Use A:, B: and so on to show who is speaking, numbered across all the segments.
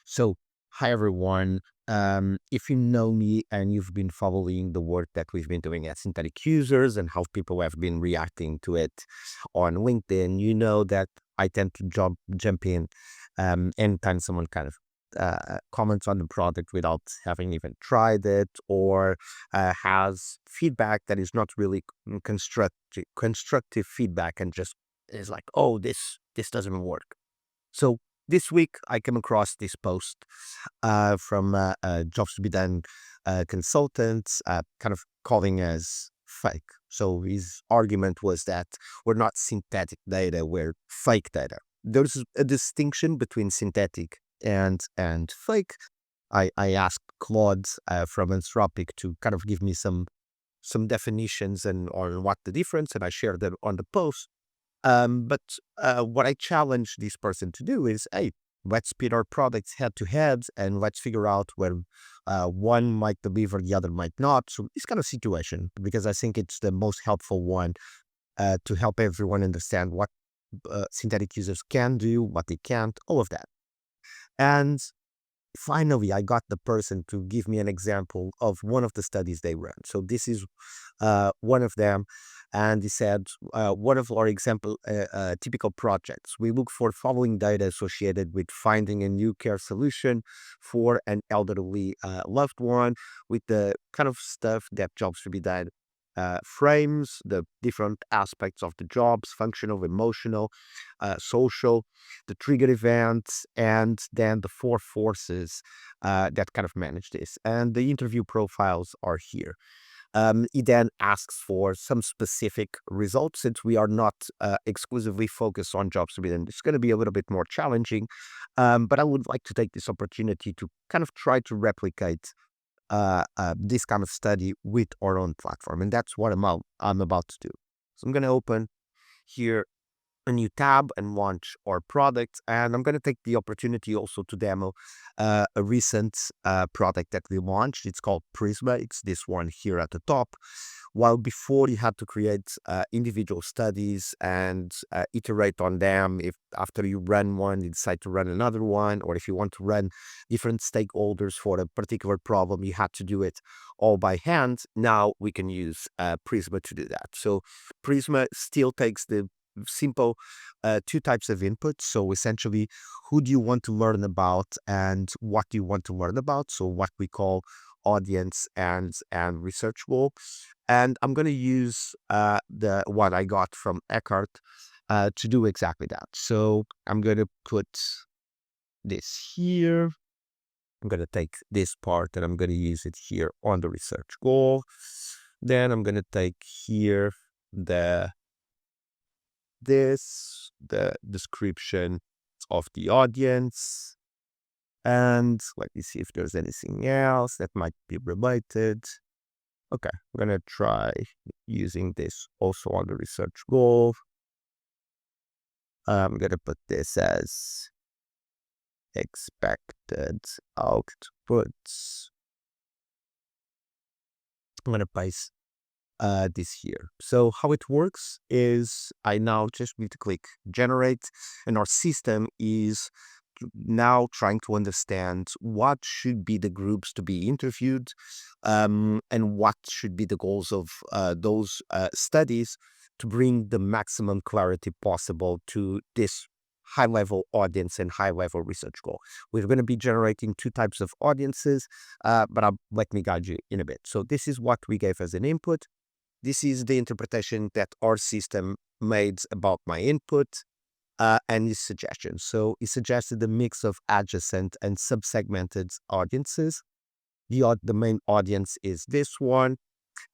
A: So, hi everyone. If you know me and you've been following the work that we've been doing as synthetic users and how people have been reacting to it on LinkedIn, you know that I tend to jump in anytime someone kind of comments on the product without having even tried it or has feedback that is not really constructive feedback and just is like, oh, this doesn't work. So this week I came across this post from Jobs to be done consultants, kind of calling us fake. So his argument was that we're not synthetic data, we're fake data. There's a distinction between synthetic and fake. I asked Claude from Anthropic to kind of give me some definitions and on what the difference, and I shared them on the post. But what I challenge this person to do is, hey, let's pit our products head to head and let's figure out where one might deliver, the other might not. So this kind of situation, because I think it's the most helpful one to help everyone understand what synthetic users can do, what they can't, all of that. And finally, I got the person to give me an example of one of the studies they ran. So this is one of them. And he said, one of our example, typical projects, we look for following data associated with finding a new care solution for an elderly loved one with the kind of stuff that jobs to be done frames, the different aspects of the jobs, functional, emotional, social, the trigger events, and then the four forces that kind of manage this. And the interview profiles are here. He then asks for some specific results since we are not exclusively focused on jobs to be done. It's going to be a little bit more challenging, but I would like to take this opportunity to kind of try to replicate this kind of study with our own platform, and that's what I'm about to do. So I'm going to open here a new tab and launch our product. And I'm going to take the opportunity also to demo a recent product that we launched. It's called PRISMA. It's this one here at the top. While before you had to create individual studies and iterate on them, if after you run one, you decide to run another one, or if you want to run different stakeholders for a particular problem, you had to do it all by hand. Now we can use PRISMA to do that. So PRISMA still takes the simple two types of input. So essentially, who do you want to learn about and what do you want to learn about? So what we call audience and research goal. And I'm going to use the what I got from Eckhart to do exactly that. So I'm going to put this here. I'm going to take this part and I'm going to use it here on the research goal. Then I'm going to take here the description of the audience. And let me see if there's anything else that might be related. Okay, I'm going to try using this also on the research goal. I'm going to put this as expected outputs. I'm going to paste this here. So how it works is I now just need to click generate, and our system is now trying to understand what should be the groups to be interviewed, and what should be the goals of those studies to bring the maximum clarity possible to this high level audience and high level research goal. We're going to be generating two types of audiences, but let me guide you in a bit. So this is what we gave as an input. This is the interpretation that our system made about my input and his suggestions. So he suggested a mix of adjacent and subsegmented audiences. The main audience is this one.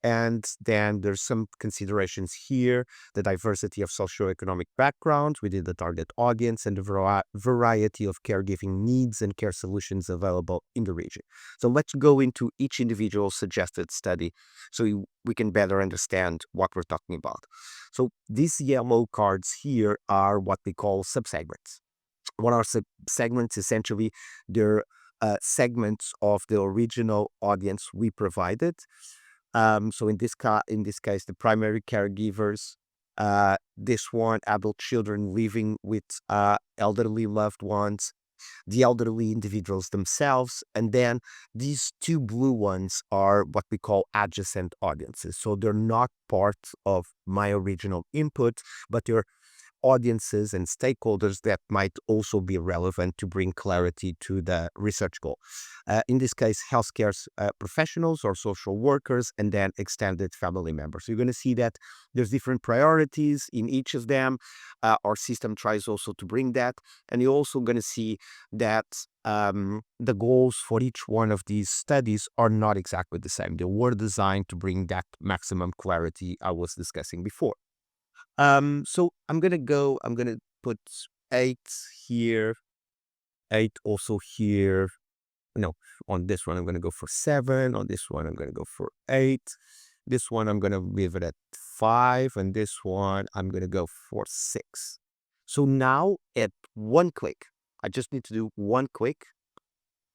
A: And then there's some considerations here, the diversity of socioeconomic backgrounds within the target audience and the variety of caregiving needs and care solutions available in the region. So let's go into each individual suggested study so we can better understand what we're talking about. So these yellow cards here are what we call subsegments. What are subsegments? Essentially, they're segments of the original audience we provided. So in this case, the primary caregivers, this one, adult children living with elderly loved ones, the elderly individuals themselves. And then these two blue ones are what we call adjacent audiences. So they're not part of my original input, but they're audiences and stakeholders that might also be relevant to bring clarity to the research goal. In this case, healthcare professionals or social workers, and then extended family members. So you're going to see that there's different priorities in each of them. Our system tries also to bring that. And you're also going to see that the goals for each one of these studies are not exactly the same. They were designed to bring that maximum clarity I was discussing before. So I'm gonna put 8 here, 8 also here. No, on this one, I'm gonna go for 7. On this one, I'm gonna go for 8. This one, I'm gonna leave it at 5. And this one, I'm gonna go for 6. So now at one click, I just need to do one click,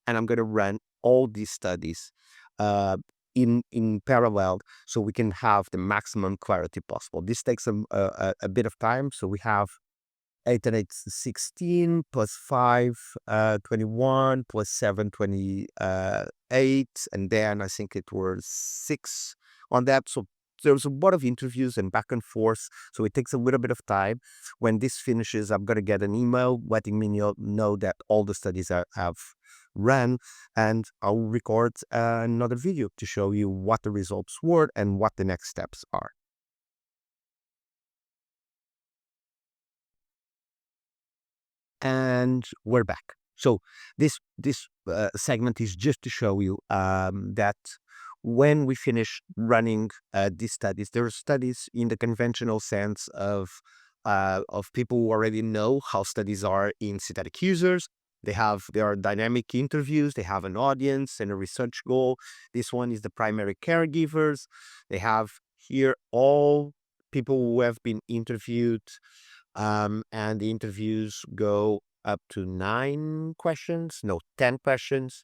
A: and I'm gonna run all these studies uh, in parallel, so we can have the maximum clarity possible. This takes a bit of time. So we have 8 and 8 is 16, plus 5, 21, plus 7, 28, and then I think it was 6 on that. So there's a lot of interviews and back and forth, so it takes a little bit of time. When this finishes, I'm going to get an email letting me know that all the studies have run, and I'll record another video to show you what the results were and what the next steps are. And we're back. So this segment is just to show you that when we finish running these studies, there are studies in the conventional sense of people who already know how studies are in synthetic users. There are dynamic interviews. They have an audience and a research goal. This one is the primary caregivers. They have here all people who have been interviewed, and the interviews go up to 9 questions, no, 10 questions.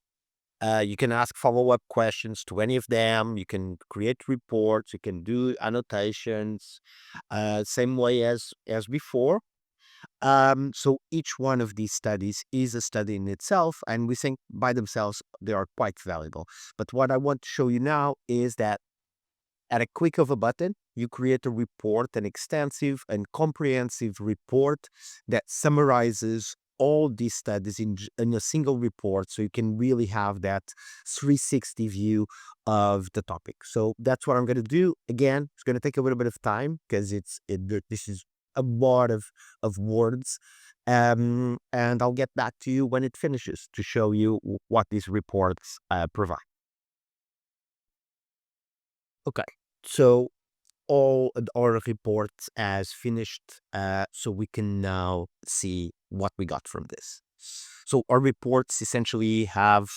A: You can ask follow-up questions to any of them. You can create reports. You can do annotations, same way as before. So each one of these studies is a study in itself, and we think by themselves they are quite valuable. But what I want to show you now is that at a click of a button, you create a report, an extensive and comprehensive report that summarizes all these studies in a single report, so you can really have that 360 view of the topic. So that's what I'm going to do. Again, it's going to take a little bit of time because this is a lot of words. And I'll get back to you when it finishes to show you what these reports provide. Okay, so all our reports as finished, so we can now see what we got from this. So our reports essentially have,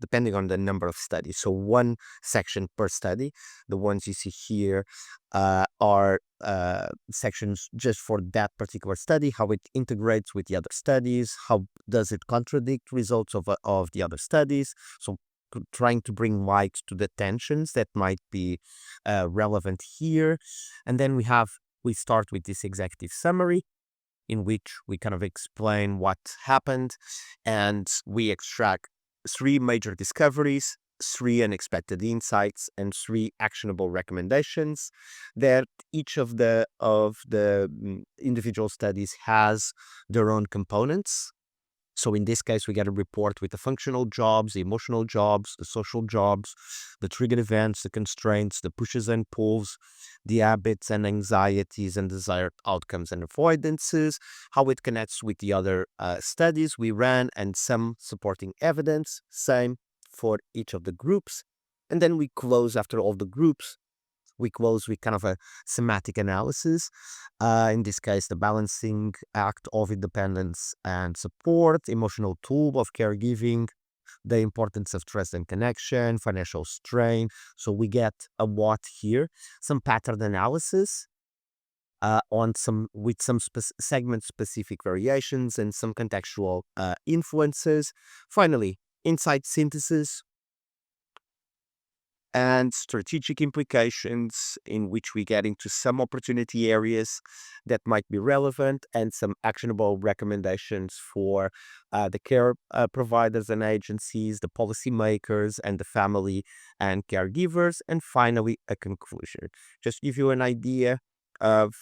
A: depending on the number of studies, so one section per study. The ones you see here are sections just for that particular study, how it integrates with the other studies, how does it contradict results of the other studies. So trying to bring light to the tensions that might be relevant here. And then we start with this executive summary, in which we kind of explain what happened, and we extract 3 major discoveries, 3 unexpected insights, and 3 actionable recommendations. That each of the individual studies has their own components. So in this case, we get a report with the functional jobs, the emotional jobs, the social jobs, the triggered events, the constraints, the pushes and pulls, the habits and anxieties and desired outcomes and avoidances, how it connects with the other studies we ran, and some supporting evidence, same for each of the groups. And then we close after all the groups. We close with kind of a semantic analysis. In this case, the balancing act of independence and support, emotional tool of caregiving, the importance of trust and connection, financial strain. So we get a lot here, some pattern analysis on some with some segment specific variations and some contextual influences. Finally, insight synthesis, and strategic implications, in which we get into some opportunity areas that might be relevant and some actionable recommendations for the care providers and agencies, the policymakers, and the family and caregivers. And finally, a conclusion. Just give you an idea of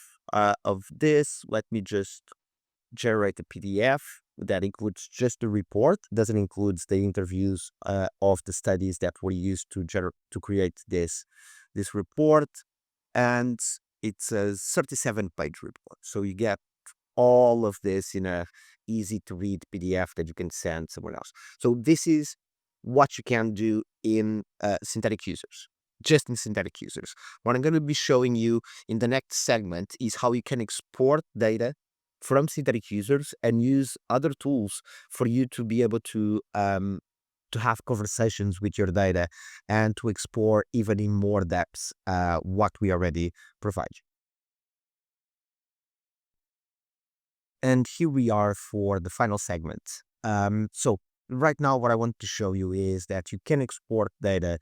A: this. Let me just generate a PDF that includes just the report, doesn't include the interviews of the studies that were used to create this report. And it's a 37-page report. So you get all of this in a easy to read PDF that you can send someone else. So this is what you can do in synthetic users, just in synthetic users. What I'm going to be showing you in the next segment is how you can export data from synthetic users and use other tools for you to be able to have conversations with your data and to explore even in more depth what we already provide. And here we are for the final segment. So right now, what I want to show you is that you can export data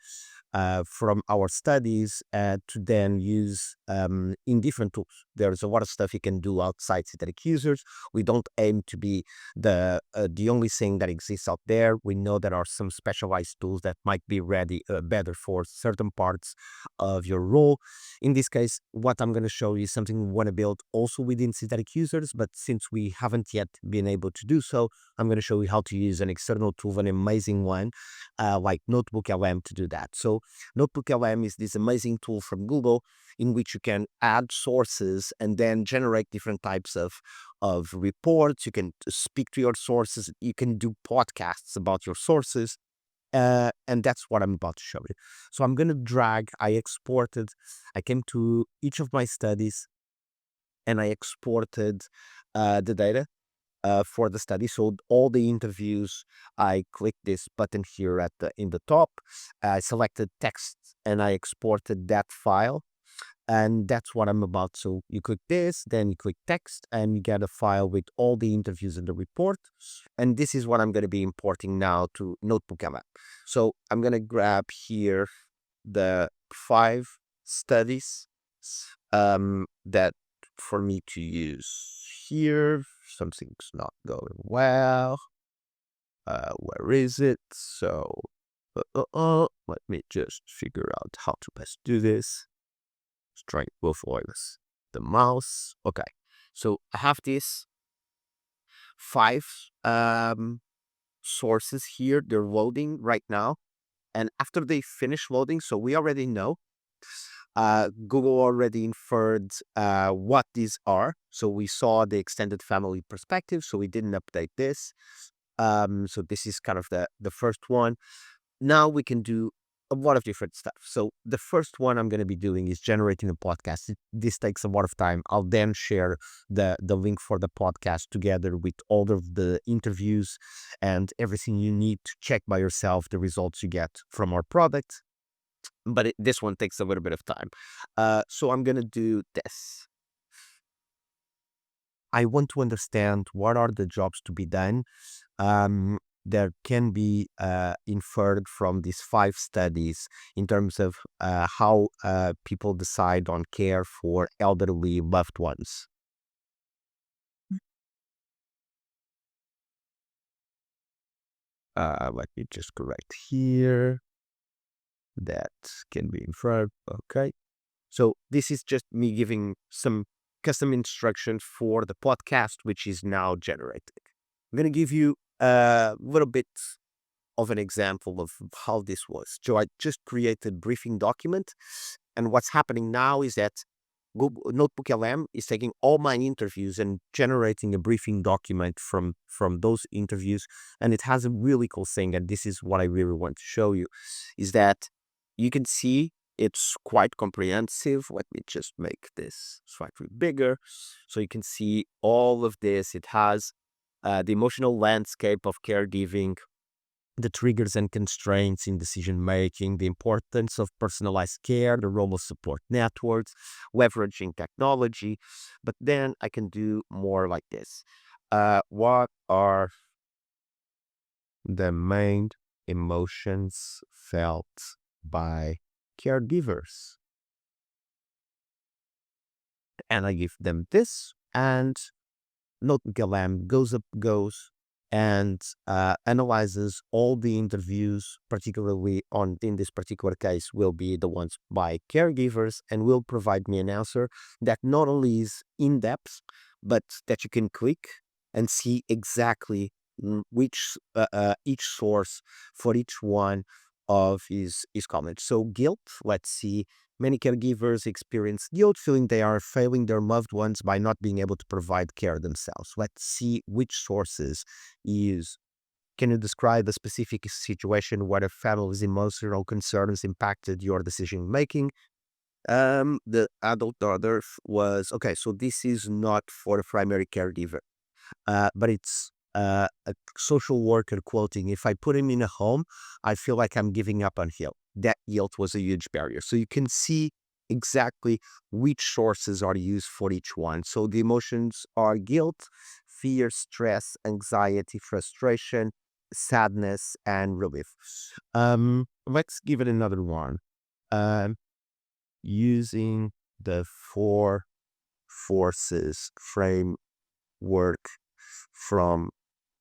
A: from our studies to then use in different tools. There's a lot of stuff you can do outside synthetic users. We don't aim to be the only thing that exists out there. We know there are some specialized tools that might be ready better for certain parts of your role. In this case, what I'm going to show you is something we want to build also within synthetic users, but since we haven't yet been able to do so, I'm going to show you how to use an external tool, an amazing one, like NotebookLM to do that. So NotebookLM is this amazing tool from Google in which you can add sources and then generate different types of reports. You can speak to your sources. You can do podcasts about your sources. And that's what I'm about to show you. So I'm going to drag, I came to each of my studies and I exported the data for the study. So all the interviews, I clicked this button here in the top. I selected text and I exported that file. And that's what I'm about. So you click this, then you click text, and you get a file with all the interviews in the report. And this is what I'm going to be importing now to NotebookLM. So I'm going to grab here the 5 studies that for me to use here. Something's not going well. Where is it? So let me just figure out how to best do this. Let's try it both ways. The mouse. Okay. So I have these 5 sources here. They're loading right now. And after they finish loading, so we already know, Google already inferred what these are. So we saw the extended family perspective, so we didn't update this. So this is kind of the first one. Now we can do a lot of different stuff. So the first one I'm going to be doing is generating a podcast. This takes a lot of time. I'll then share the link for the podcast together with all of the interviews and everything you need to check by yourself the results you get from our product. But this one takes a little bit of time. So I'm going to do this. I want to understand what are the jobs to be done that can be inferred from these 5 studies in terms of how people decide on care for elderly loved ones. Let me just correct here. That can be inferred. Okay. So this is just me giving some custom instructions for the podcast, which is now generated. I'm going to give you a little bit of an example of how this was. So I just created a briefing document. And what's happening now is that Google NotebookLM is taking all my interviews and generating a briefing document from those interviews. And it has a really cool thing, and this is what I really want to show you, is that you can see it's quite comprehensive. Let me just make this slightly bigger so you can see all of this. It has the emotional landscape of caregiving, the triggers and constraints in decision making, the importance of personalized care, the role of support networks, leveraging technology. But then I can do more like this. What are the main emotions felt by caregivers. And I give them this, and NotebookLM goes and analyzes all the interviews, particularly on in this particular case will be the ones by caregivers, and will provide me an answer that not only is in depth, but that you can click and see exactly which each source for each one of his comments. So guilt, let's see. Many caregivers experience guilt, feeling they are failing their loved ones by not being able to provide care themselves. Let's see which sources use. Can you describe a specific situation where a family's emotional concerns impacted your decision making? The adult daughter was okay. So this is not for a primary caregiver, but it's a social worker quoting, if I put him in a home, I feel like I'm giving up on him. That guilt was a huge barrier. So you can see exactly which sources are used for each one. So the emotions are guilt, fear, stress, anxiety, frustration, sadness, and relief. Let's give it another one. Um, Using the four forces framework from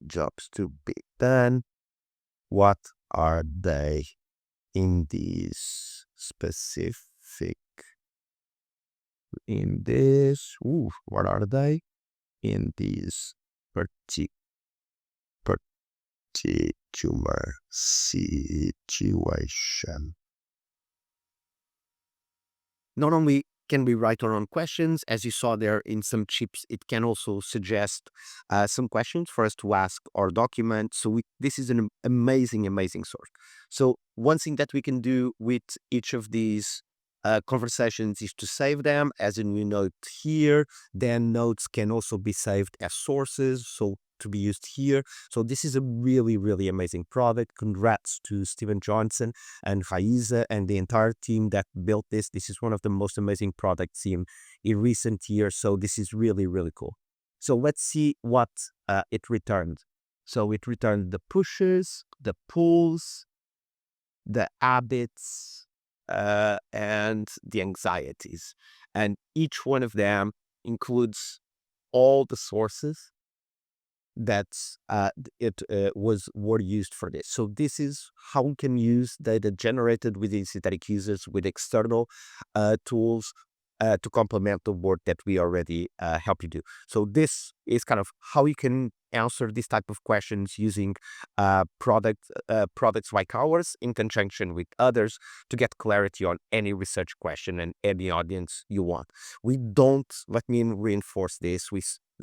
A: jobs to be done. What are they in these specific? In this, what are they in these particular situation? Not only can we write our own questions, as you saw there in some chips, it can also suggest some questions for us to ask our document. So this is an amazing, amazing source. So one thing that we can do with each of these conversations is to save them as in we note here. Then notes can also be saved as sources, so to be used here. So this is a really, really amazing product. Congrats to Steven Johnson and Raiza and the entire team that built this. This is one of the most amazing products in recent years. So this is really, really cool. So let's see what it returned. So it returned the pushes, the pulls, the habits, and the anxieties. And each one of them includes all the sources that were used for this. So this is how we can use data generated within synthetic users with external tools to complement the work that we already help you do. So this is kind of how you can answer this type of questions using products like ours in conjunction with others to get clarity on any research question and any audience you want. We don't, let me reinforce this,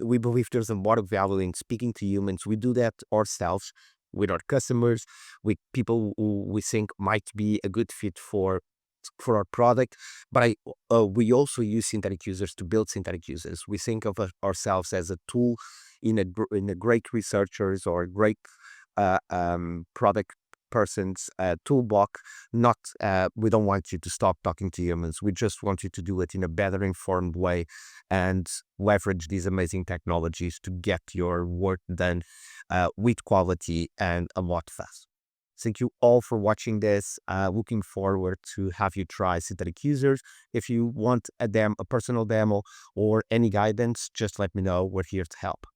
A: we believe there's a lot of value in speaking to humans. We do that ourselves with our customers, with people who we think might be a good fit for our product. But we also use synthetic users to build synthetic users. We think of ourselves as a tool in a great researchers or a great product person's toolbox. Not we don't want you to stop talking to humans. We just want you to do it in a better informed way and leverage these amazing technologies to get your work done with quality and a lot faster. Thank you all for watching this. Looking forward to have you try synthetic users. If you want a personal demo or any guidance, just let me know. We're here to help.